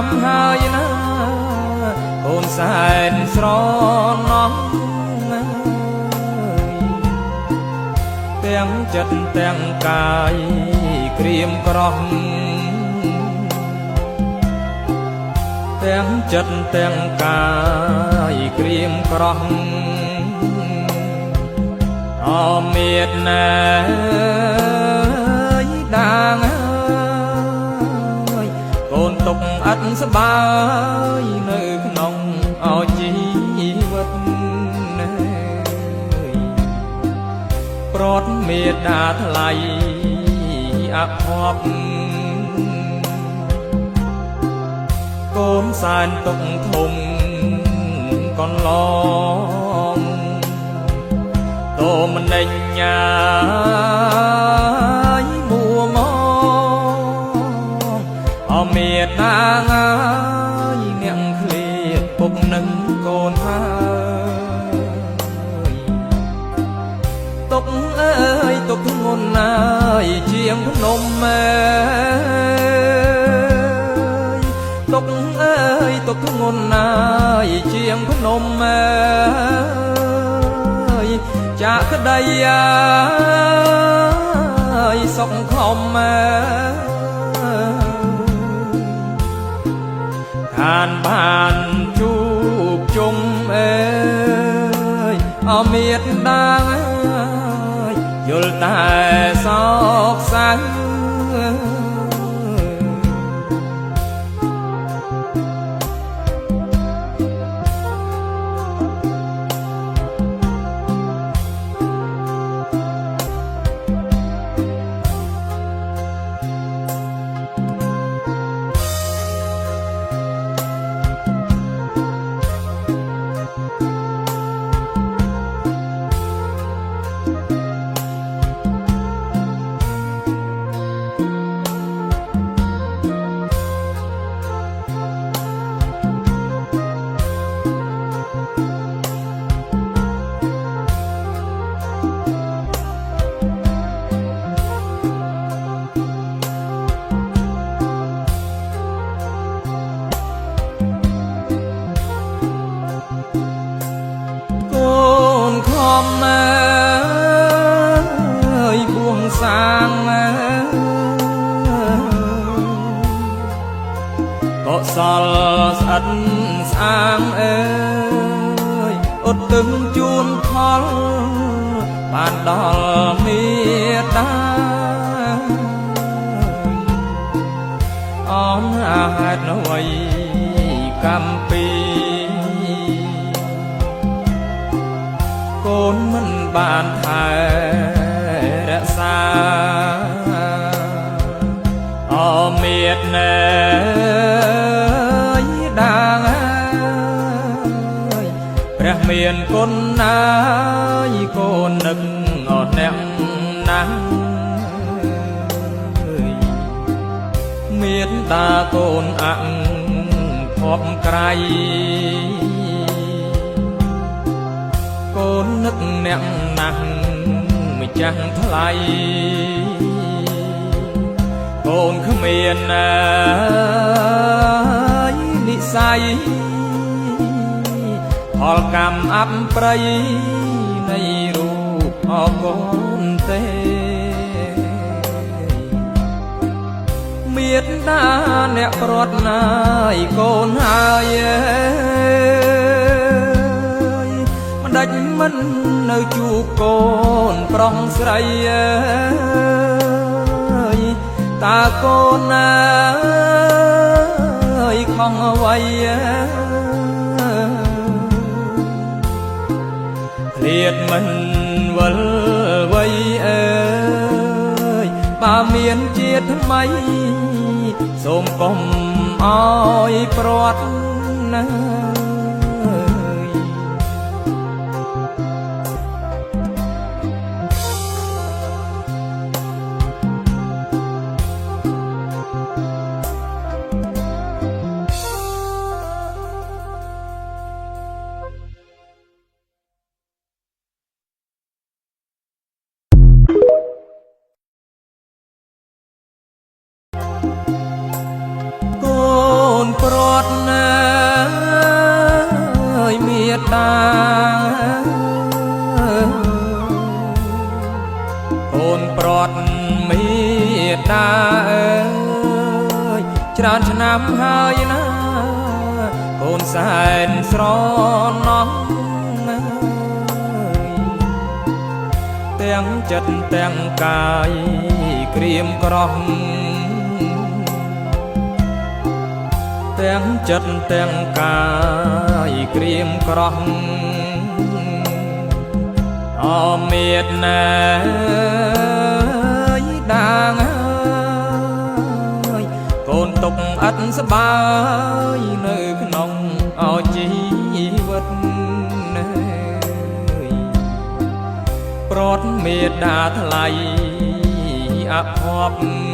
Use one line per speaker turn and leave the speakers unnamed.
ចាំហើយណាកូនសែនស្រណំទាំងចិត្តទាំងកាយក្រៀមក្រំទាំងចិត្តទាំងកាយក្រៀមក្រំអមេតណាយដាងហើយកូនទុកអត់សបាយនៅក្នុងអជីវិតប្រត់មេត្តាថ្លៃអភ័ព្វកូនសែនទុកធំកន្លងតោមនិញ្ញាយមួមអមេត្តាងាយអ្នកឃ្លាពុកនឹងកូនហើយទុកអើយទុកធ្ងន់ណាយជាងភ្នំទុកអើយទុកធ្ងន់ណាយជាងភ្នំចាក់ក្តីសុខខំខានបានជួបជុំអមេត្តាយល់តែសោកសៅបួងសាងក៏សល់ស្អិតស្អាងឧទ្ទិសជូនផលបានដល់មេត្តាអនអាហេតុអ្វីកម្មពីកូនមិនបានថែរក្សាអមេត្តាយដាងព្រះមានគុណណាយកូននឹកអត់អ្នកណាស់មេត្តាកូនអង្ភពក្រៃកូននឹកអ្នកណាស់ម្ចាស់ថ្លៃកូនគ្មាននិស័យផលកម្មអប្ប្រៃនៃរូបអកូនទេមេត្តាអ្នកប្រត់ណាយកូនហើយមិនដាច់មិននៅជួបកូនប្រុសស្រីតើកូនណាខំអ្វីឃ្លាតមិនវិលវ័យបើមានជាតិថ្មីសូមកុំអោយព្រាត់ណាកូនប្រុ ច្រើនឆ្នាំហើយណាកូនសែនស្រណំទាំងចិត្តទាំងកាយក្រៀមក្រំទាំងចិត្តទាំងកាយក្រៀមក្រំអមេតណាយដាងហើយកូនទុកអត់សបាយនៅក្នុងអជីវិតប្រត់មេដាថ្លៃអភ័ព្វ